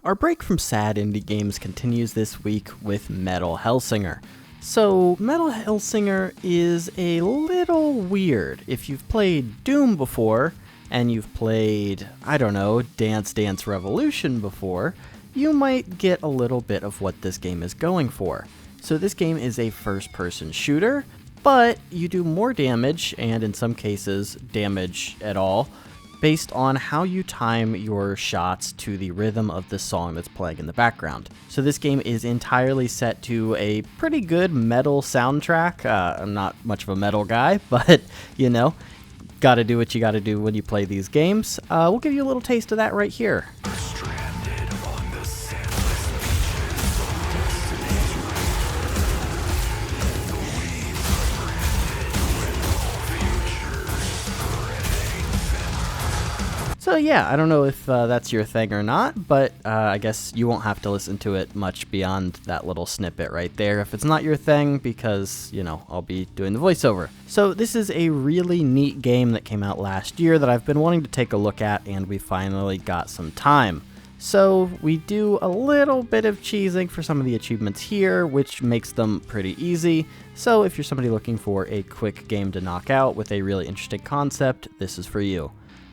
Our break from sad indie games continues this week with Metal Hellsinger. So, Metal Hellsinger is a little weird. If you've played Doom before, and you've played, Dance Dance Revolution before, you might get a little bit of what this game is going for. So this game is a first-person shooter, but you do more damage, and in some cases, damage at all, based on how you time your shots to the rhythm of the song that's playing in the background. So this game is entirely set to a pretty good metal soundtrack. I'm not much of a metal guy, but, gotta do what you gotta do when you play these games. We'll give you a little taste of that right here. So yeah, I don't know if that's your thing or not, but I guess you won't have to listen to it much beyond that little snippet right there if it's not your thing, because, I'll be doing the voiceover. So this is a really neat game that came out last year that I've been wanting to take a look at, and we finally got some time. So we do a little bit of cheesing for some of the achievements here, which makes them pretty easy. So if you're somebody looking for a quick game to knock out with a really interesting concept, this is for you.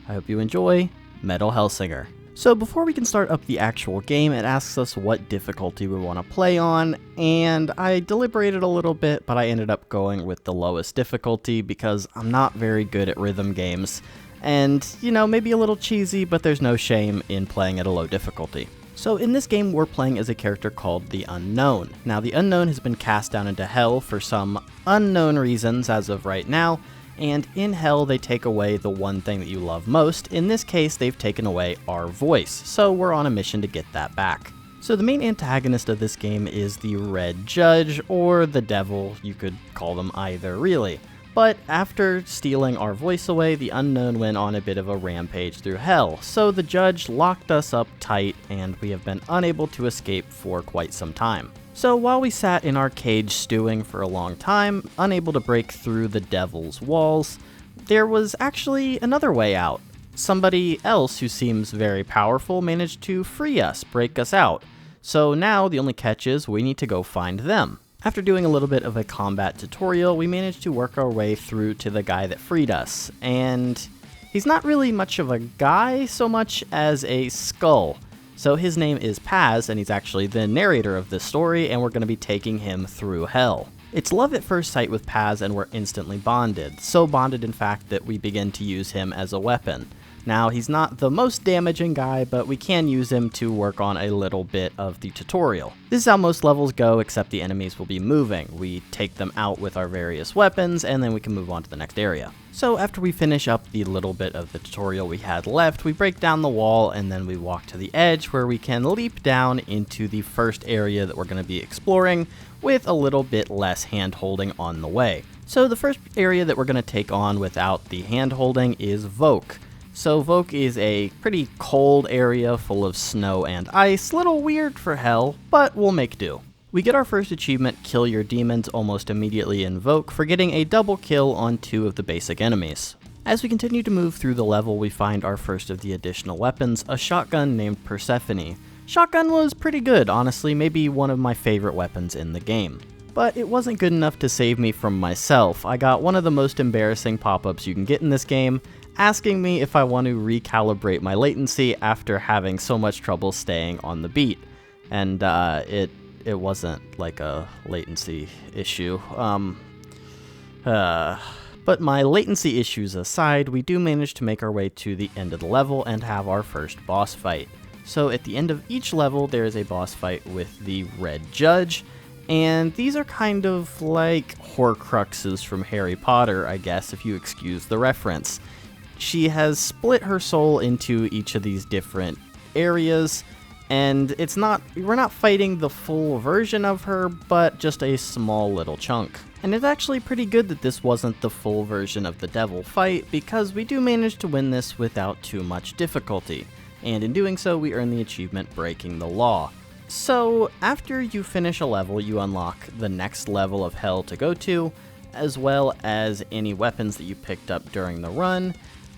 I hope you enjoy Metal Hellsinger. So before we can start up the actual game, it asks us what difficulty we want to play on, and I deliberated a little bit, but I ended up going with the lowest difficulty because I'm not very good at rhythm games, and, maybe a little cheesy, but there's no shame in playing at a low difficulty. So in this game, we're playing as a character called the Unknown. Now, the Unknown has been cast down into Hell for some unknown reasons as of right now, and in Hell, they take away the one thing that you love most. In this case, they've taken away our voice, so we're on a mission to get that back. So the main antagonist of this game is the Red Judge, or the Devil, you could call them either really. But after stealing our voice away, the Unknown went on a bit of a rampage through Hell, so the Judge locked us up tight, and we have been unable to escape for quite some time. So while we sat in our cage stewing for a long time, unable to break through the Devil's walls, there was actually another way out. Somebody else who seems very powerful managed to free us, break us out. So now the only catch is we need to go find them. After doing a little bit of a combat tutorial, we managed to work our way through to the guy that freed us, and he's not really much of a guy so much as a skull. So his name is Paz, and he's actually the narrator of this story, and we're going to be taking him through Hell. It's love at first sight with Paz, and we're instantly bonded. So bonded, in fact, that we begin to use him as a weapon. Now, he's not the most damaging guy, but we can use him to work on a little bit of the tutorial. This is how most levels go, except the enemies will be moving. We take them out with our various weapons, and then we can move on to the next area. So after we finish up the little bit of the tutorial we had left, we break down the wall, and then we walk to the edge where we can leap down into the first area that we're going to be exploring with a little bit less hand-holding on the way. So the first area that we're going to take on without the hand-holding is Voke. So Voke is a pretty cold area full of snow and ice, little weird for Hell, but we'll make do. We get our first achievement, Kill Your Demons, almost immediately in Voke for getting a double kill on 2 of the basic enemies. As we continue to move through the level, we find our first of the additional weapons, a shotgun named Persephone. Shotgun was pretty good, honestly, maybe one of my favorite weapons in the game. But it wasn't good enough to save me from myself. I got one of the most embarrassing pop-ups you can get in this game, asking me if I want to recalibrate my latency after having so much trouble staying on the beat. And it wasn't like a latency issue. But my latency issues aside, we do manage to make our way to the end of the level and have our first boss fight. So at the end of each level, there is a boss fight with the Red Judge, and these are kind of like Horcruxes from Harry Potter, I guess, if you excuse the reference. She has split her soul into each of these different areas, and we're not fighting the full version of her, but just a small little chunk. And it's actually pretty good that this wasn't the full version of the Devil fight, because we do manage to win this without too much difficulty. And in doing so, we earn the achievement Breaking the Law. So after you finish a level, you unlock the next level of Hell to go to, as well as any weapons that you picked up during the run.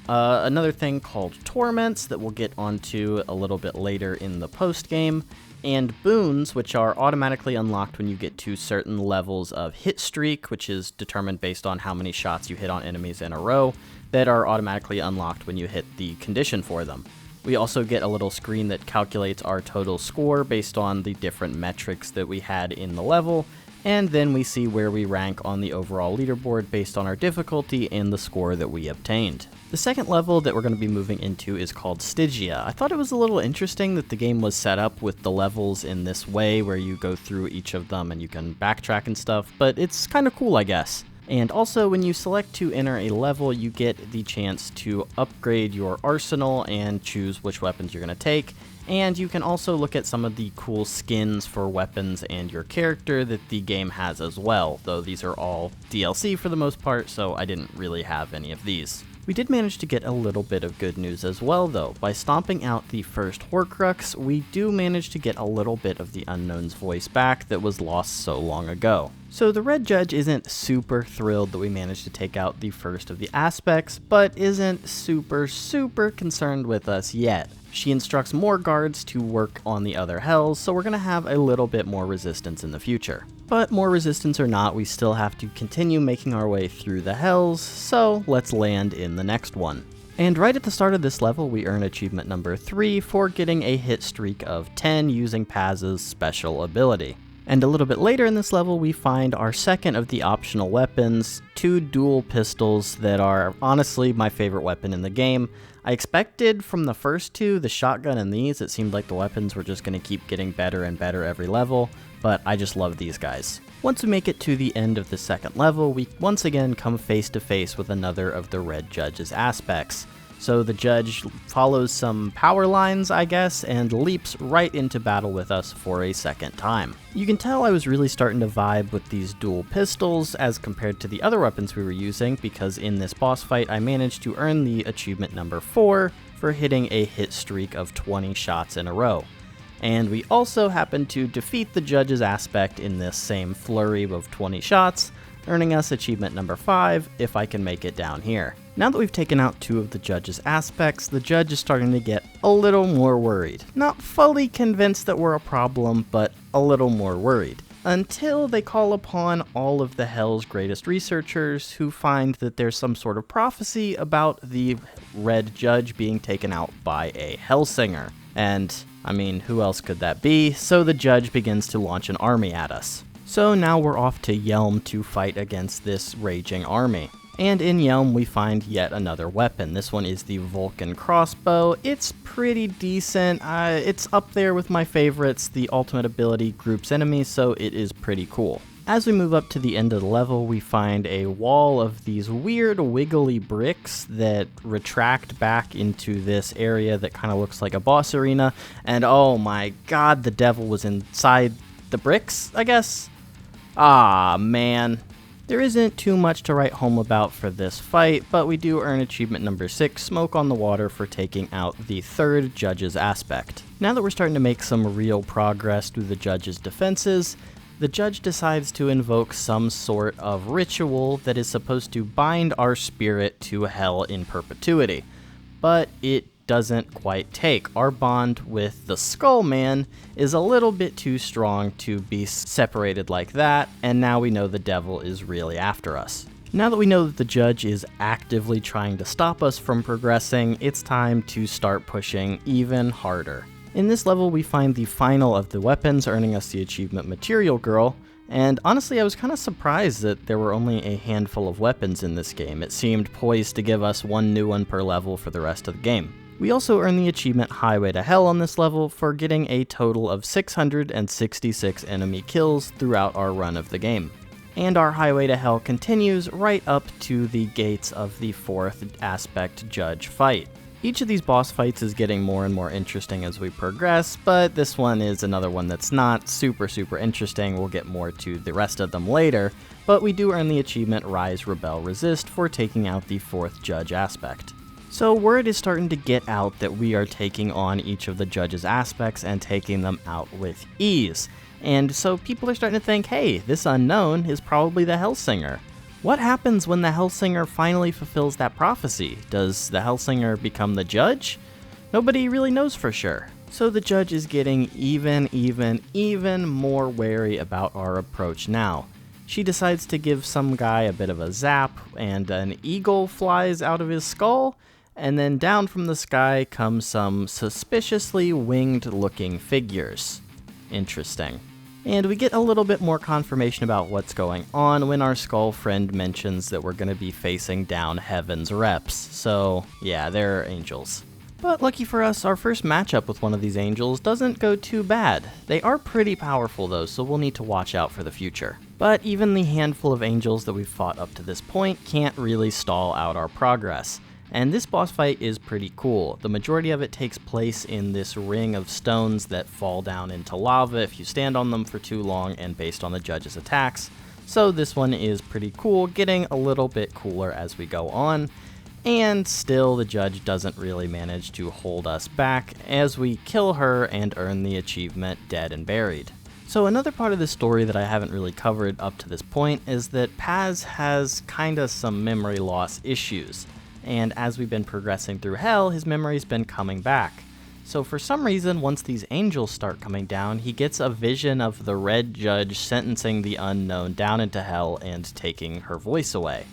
Another thing called torments that we'll get onto a little bit later in the post game, and boons, which are automatically unlocked when you get to certain levels of hit streak, which is determined based on how many shots you hit on enemies in a row, that are automatically unlocked when you hit the condition for them. We also get a little screen that calculates our total score based on the different metrics that we had in the level, and then we see where we rank on the overall leaderboard based on our difficulty and the score that we obtained. The second level that we're going to be moving into is called Stiga. I thought it was a little interesting that the game was set up with the levels in this way where you go through each of them and you can backtrack and stuff, but it's kind of cool, I guess. And also, when you select to enter a level, you get the chance to upgrade your arsenal and choose which weapons you're going to take. And you can also look at some of the cool skins for weapons and your character that the game has as well, though these are all DLC for the most part, so I didn't really have any of these. We did manage to get a little bit of good news as well, though. By stomping out the first Horcrux, we do manage to get a little bit of the Unknown's voice back that was lost so long ago. So the Red Judge isn't super thrilled that we managed to take out the first of the aspects, but isn't super concerned with us yet. She instructs more guards to work on the other hells, so we're going to have a little bit more resistance in the future. But more resistance or not, we still have to continue making our way through the hells, so let's land in the next one. And right at the start of this level, we earn achievement number 3 for getting a hit streak of 10 using Paz's special ability. And a little bit later in this level, we find our second of the optional weapons, 2 dual pistols that are honestly my favorite weapon in the game. I expected from the first 2, the shotgun and these, it seemed like the weapons were just going to keep getting better and better every level, but I just love these guys. Once we make it to the end of the second level, we once again come face to face with another of the Red Judge's aspects. So the judge follows some power lines, I guess, and leaps right into battle with us for a second time. You can tell I was really starting to vibe with these dual pistols as compared to the other weapons we were using, because in this boss fight I managed to earn the achievement number 4 for hitting a hit streak of 20 shots in a row. And we also happened to defeat the judge's aspect in this same flurry of 20 shots, earning us achievement number 5 if I can make it down here. Now that we've taken out 2 of the judge's aspects, the judge is starting to get a little more worried. Not fully convinced that we're a problem, but a little more worried. Until they call upon all of the Hell's greatest researchers who find that there's some sort of prophecy about the Red Judge being taken out by a Hellsinger. And, I mean, who else could that be? So the judge begins to launch an army at us. So now we're off to Yelm to fight against this raging army. And in Yelm we find yet another weapon. This one is the Vulcan crossbow. It's pretty decent. It's up there with my favorites. The ultimate ability groups enemies, so it is pretty cool. As we move up to the end of the level, we find a wall of these weird wiggly bricks that retract back into this area that kind of looks like a boss arena. And oh my god, the devil was inside the bricks, I guess? Ah, man. There isn't too much to write home about for this fight, but we do earn achievement number 6, Smoke on the Water, for taking out the third judge's aspect. Now that we're starting to make some real progress through the judge's defenses, the judge decides to invoke some sort of ritual that is supposed to bind our spirit to hell in perpetuity. But it doesn't quite take. Our bond with the Skull Man is a little bit too strong to be separated like that, and now we know the devil is really after us. Now that we know that the judge is actively trying to stop us from progressing, it's time to start pushing even harder. In this level, we find the final of the weapons, earning us the achievement Material Girl, and honestly I was kind of surprised that there were only a handful of weapons in this game. It seemed poised to give us one new one per level for the rest of the game. We also earn the achievement Highway to Hell on this level for getting a total of 666 enemy kills throughout our run of the game. And our Highway to Hell continues right up to the gates of the 4th aspect judge fight. Each of these boss fights is getting more and more interesting as we progress, but this one is another one that's not super interesting. We'll get more to the rest of them later, but we do earn the achievement Rise, Rebel, Resist for taking out the 4th judge aspect. So word is starting to get out that we are taking on each of the judge's aspects and taking them out with ease. And so people are starting to think, hey, this unknown is probably the Hellsinger. What happens when the Hellsinger finally fulfills that prophecy? Does the Hellsinger become the judge? Nobody really knows for sure. So the judge is getting even more wary about our approach now. She decides to give some guy a bit of a zap, and an eagle flies out of his skull, and then down from the sky come some suspiciously winged-looking figures. Interesting. And we get a little bit more confirmation about what's going on when our skull friend mentions that we're going to be facing down heaven's reps. So, yeah, they're angels. But lucky for us, our first matchup with one of these angels doesn't go too bad. They are pretty powerful though, so we'll need to watch out for the future. But even the handful of angels that we've fought up to this point can't really stall out our progress. And this boss fight is pretty cool. The majority of it takes place in this ring of stones that fall down into lava if you stand on them for too long and based on the judge's attacks. So this one is pretty cool, getting a little bit cooler as we go on. And still the judge doesn't really manage to hold us back as we kill her and earn the achievement Dead and Buried. So another part of the story that I haven't really covered up to this point is that Paz has kinda some memory loss issues. And as we've been progressing through hell, his memory's been coming back. So for some reason, once these angels start coming down, he gets a vision of the Red Judge sentencing the unknown down into hell and taking her voice away.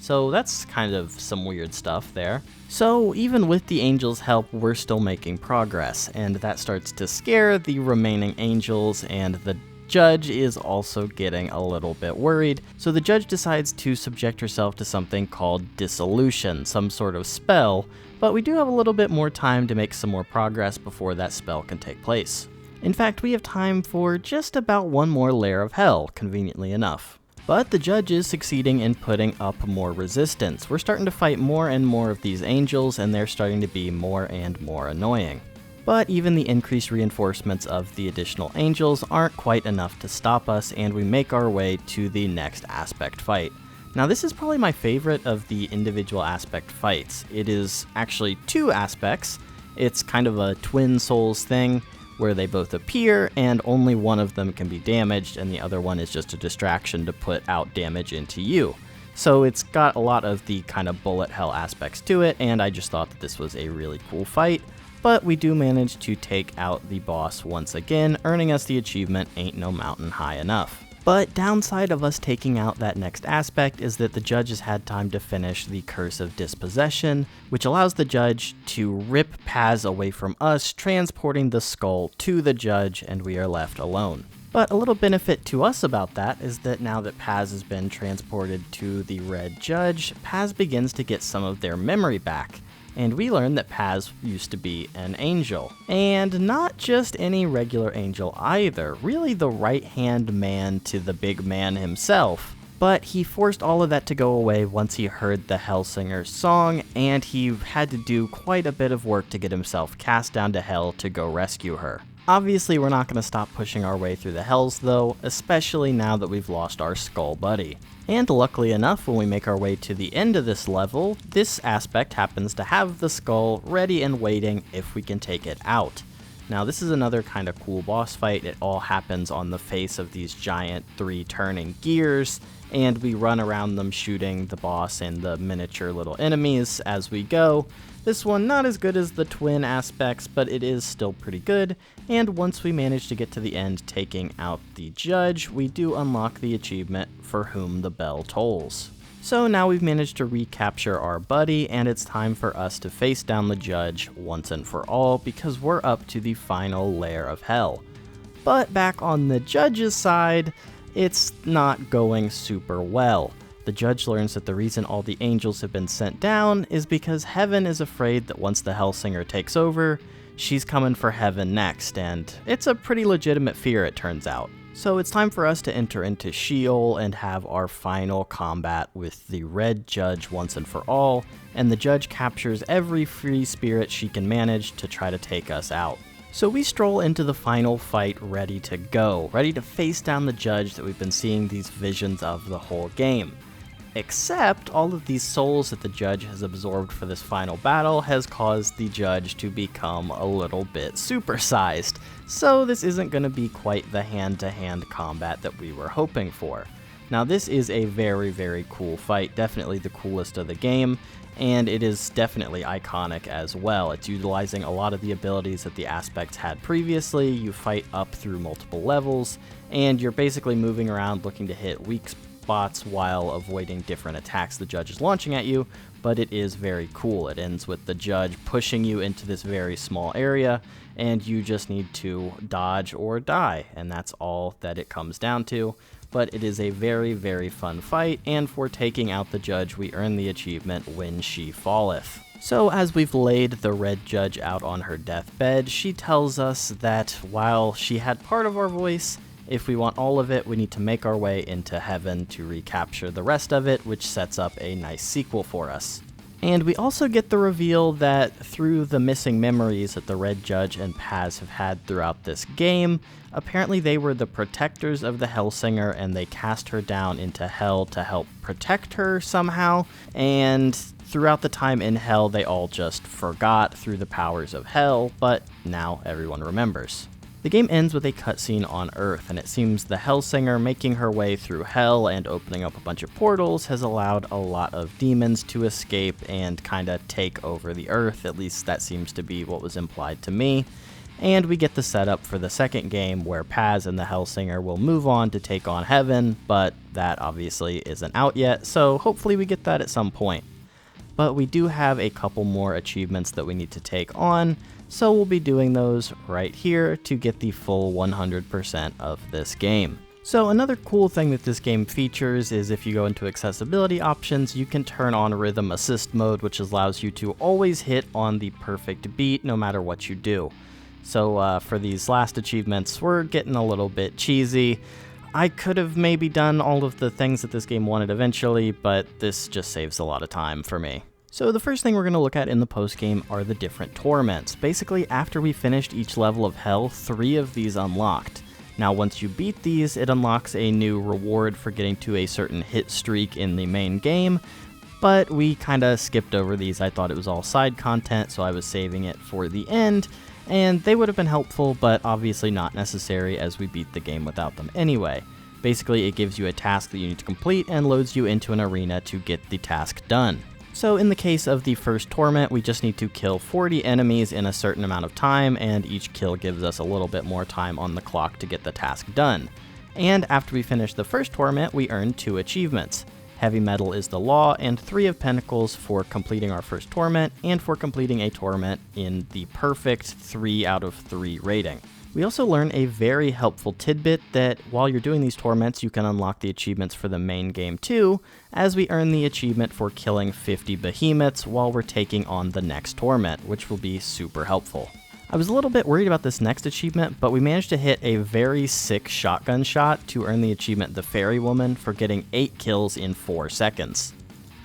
So that's kind of some weird stuff there. So even with the angels' help, we're still making progress, and that starts to scare the remaining angels, and the judge is also getting a little bit worried, so the judge decides to subject herself to something called dissolution, some sort of spell, but we do have a little bit more time to make some more progress before that spell can take place. In fact, we have time for just about one more layer of hell, conveniently enough. But the judge is succeeding in putting up more resistance. We're starting to fight more and more of these angels, and they're starting to be more and more annoying. But even the increased reinforcements of the additional angels aren't quite enough to stop us, and we make our way to the next aspect fight. Now this is probably my favorite of the individual aspect fights. It is actually two aspects. It's kind of a twin souls thing, where they both appear and only one of them can be damaged and the other one is just a distraction to put out damage into you. So it's got a lot of the kind of bullet hell aspects to it, and I just thought that this was a really cool fight. But we do manage to take out the boss once again, earning us the achievement Ain't No Mountain High Enough. But downside of us taking out that next aspect is that the judge has had time to finish the Curse of Dispossession, which allows the judge to rip Paz away from us, transporting the skull to the judge, and we are left alone. But a little benefit to us about that is that now that Paz has been transported to the Red Judge, Paz begins to get some of their memory back. And we learn that Paz used to be an angel. And not just any regular angel either, really the right-hand man to the big man himself. But he forced all of that to go away once he heard the Hellsinger's song, and he had to do quite a bit of work to get himself cast down to hell to go rescue her. Obviously, we're not going to stop pushing our way through the hells though, especially now that we've lost our skull buddy. And luckily enough, when we make our way to the end of this level, this aspect happens to have the skull ready and waiting if we can take it out. Now this is another kind of cool boss fight. It all happens on the face of these giant 3 turning gears, and we run around them shooting the boss and the miniature little enemies as we go. This one not as good as the twin aspects, but it is still pretty good, and once we manage to get to the end taking out the judge, we do unlock the achievement For Whom the Bell Tolls. So now we've managed to recapture our buddy, and it's time for us to face down the judge once and for all, because we're up to the final layer of hell. But back on the judge's side, it's not going super well. The judge learns that the reason all the angels have been sent down is because heaven is afraid that once the Hellsinger takes over, she's coming for heaven next, and it's a pretty legitimate fear it turns out. So it's time for us to enter into Sheol and have our final combat with the Red Judge once and for all, and the judge captures every free spirit she can manage to try to take us out. So we stroll into the final fight ready to go, ready to face down the judge that we've been seeing these visions of the whole game. Except all of these souls that the judge has absorbed for this final battle has caused the judge to become a little bit supersized, so this isn't going to be quite the hand-to-hand combat that we were hoping for. Now this is a very, very cool fight, definitely the coolest of the game, and it is definitely iconic as well. It's utilizing a lot of the abilities that the aspects had previously. You fight up through multiple levels, and you're basically moving around looking to hit weak spots while avoiding different attacks the judge is launching at you, but it is very cool. It ends with the judge pushing you into this very small area, and you just need to dodge or die, and that's all that it comes down to. But it is a very, very fun fight, and for taking out the judge, we earn the achievement When She Falleth. So as we've laid the red judge out on her deathbed, she tells us that while she had part of our voice, if we want all of it, we need to make our way into heaven to recapture the rest of it, which sets up a nice sequel for us. And we also get the reveal that through the missing memories that the Red Judge and Paz have had throughout this game, apparently they were the protectors of the Hellsinger and they cast her down into hell to help protect her somehow, and throughout the time in hell they all just forgot through the powers of hell, but now everyone remembers. The game ends with a cutscene on Earth, and it seems the Hellsinger making her way through hell and opening up a bunch of portals has allowed a lot of demons to escape and kinda take over the Earth. At least that seems to be what was implied to me. And we get the setup for the second game where Paz and the Hellsinger will move on to take on Heaven, but that obviously isn't out yet, so hopefully we get that at some point. But we do have a couple more achievements that we need to take on, so we'll be doing those right here to get the full 100% of this game. So another cool thing that this game features is if you go into accessibility options, you can turn on rhythm assist mode, which allows you to always hit on the perfect beat no matter what you do. So for these last achievements, we're getting a little bit cheesy. I could have maybe done all of the things that this game wanted eventually, but this just saves a lot of time for me. So the first thing we're going to look at in the post-game are the different torments. Basically, after we finished each level of hell, 3 of these unlocked. Now once you beat these, it unlocks a new reward for getting to a certain hit streak in the main game, but we kinda skipped over these. I thought it was all side content, so I was saving it for the end, and they would have been helpful, but obviously not necessary as we beat the game without them anyway. Basically, it gives you a task that you need to complete and loads you into an arena to get the task done. So in the case of the first torment, we just need to kill 40 enemies in a certain amount of time, and each kill gives us a little bit more time on the clock to get the task done. And after we finish the first torment, we earn 2 achievements. Heavy Metal is the Law, and 3 of Pentacles for completing our first torment, and for completing a torment in the perfect 3 out of 3 rating. We also learn a very helpful tidbit that while you're doing these torments, you can unlock the achievements for the main game too, as we earn the achievement for killing 50 behemoths while we're taking on the next torment, which will be super helpful. I was a little bit worried about this next achievement, but we managed to hit a very sick shotgun shot to earn the achievement The Fairy Woman for getting 8 kills in 4 seconds.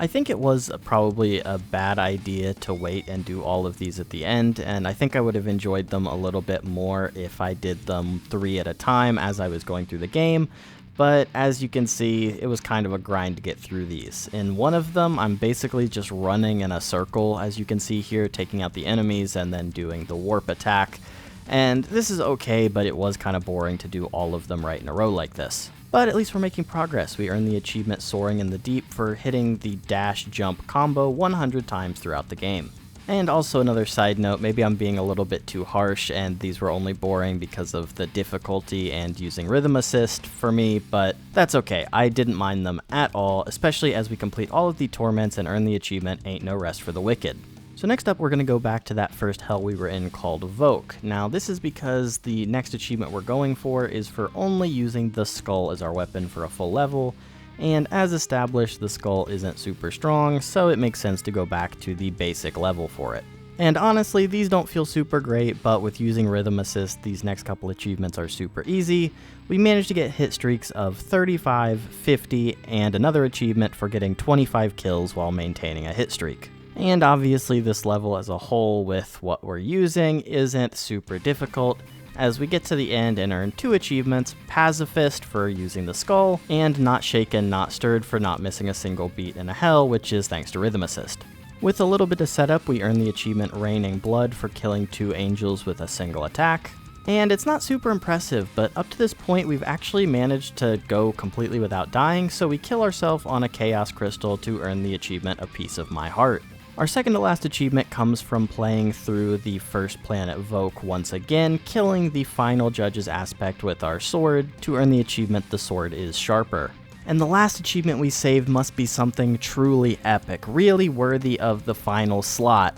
I think it was probably a bad idea to wait and do all of these at the end, and I think I would have enjoyed them a little bit more if I did them 3 at a time as I was going through the game, but as you can see, it was kind of a grind to get through these. In one of them, I'm basically just running in a circle, as you can see here, taking out the enemies and then doing the warp attack, and this is okay, but it was kind of boring to do all of them right in a row like this. But at least we're making progress. We earn the achievement Soaring in the Deep for hitting the dash jump combo 100 times throughout the game. And also another side note, maybe I'm being a little bit too harsh and these were only boring because of the difficulty and using rhythm assist for me, but that's okay. I didn't mind them at all, especially as we complete all of the torments and earn the achievement Ain't No Rest for the Wicked. So next up, we're going to go back to that first hell we were in called Voke. Now this is because the next achievement we're going for is for only using the skull as our weapon for a full level, and as established, the skull isn't super strong, so it makes sense to go back to the basic level for it. And honestly, these don't feel super great, but with using rhythm assist, these next couple achievements are super easy. We managed to get hit streaks of 35, 50, and another achievement for getting 25 kills while maintaining a hit streak. And obviously this level as a whole with what we're using isn't super difficult, as we get to the end and earn 2 achievements, Pacifist for using the skull, and Not Shaken, Not Stirred for not missing a single beat in a hell, which is thanks to rhythm assist. With a little bit of setup, we earn the achievement Raining Blood for killing 2 angels with a single attack. And it's not super impressive, but up to this point we've actually managed to go completely without dying, so we kill ourselves on a Chaos Crystal to earn the achievement A Piece of My Heart. Our second to last achievement comes from playing through the first planet Voke once again, killing the final judge's aspect with our sword to earn the achievement The Sword is Sharper. And the last achievement we saved must be something truly epic, really worthy of the final slot.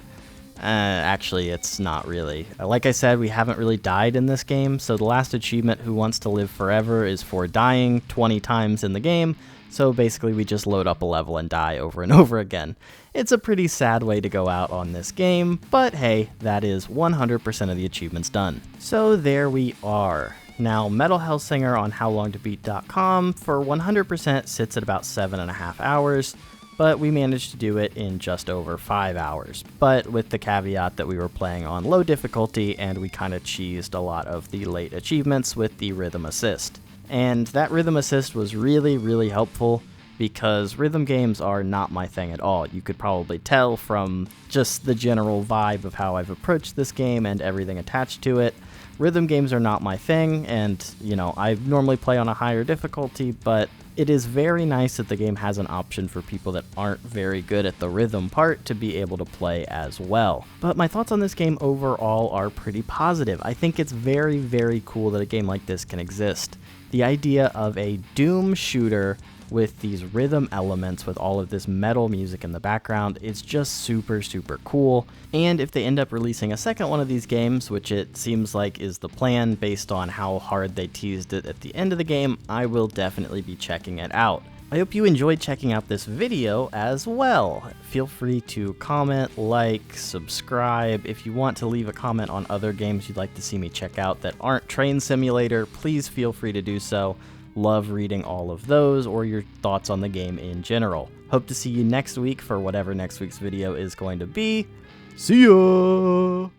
Actually, it's not really. Like I said, we haven't really died in this game, so the last achievement, Who Wants to Live Forever, is for dying 20 times in the game, so basically we just load up a level and die over and over again. It's a pretty sad way to go out on this game, but hey, that is 100% of the achievements done. So there we are. Now, Metal Hellsinger on HowLongToBeat.com for 100% sits at about 7.5 hours, but we managed to do it in just over 5 hours, but with the caveat that we were playing on low difficulty and we kind of cheesed a lot of the late achievements with the rhythm assist. And that rhythm assist was really helpful because rhythm games are not my thing at all. You could probably tell from just the general vibe of how I've approached this game and everything attached to it. Rhythm games are not my thing, and, you know, I normally play on a higher difficulty, but it is very nice that the game has an option for people that aren't very good at the rhythm part to be able to play as well. But my thoughts on this game overall are pretty positive. I think it's very cool that a game like this can exist. The idea of a Doom shooter with these rhythm elements with all of this metal music in the background is just super cool. And if they end up releasing a second one of these games, which it seems like is the plan based on how hard they teased it at the end of the game, I will definitely be checking it out. I hope you enjoyed checking out this video as well. Feel free to comment, like, subscribe. If you want to leave a comment on other games you'd like to see me check out that aren't Train Simulator, please feel free to do so. Love reading all of those or your thoughts on the game in general. Hope to see you next week for whatever next week's video is going to be. See ya!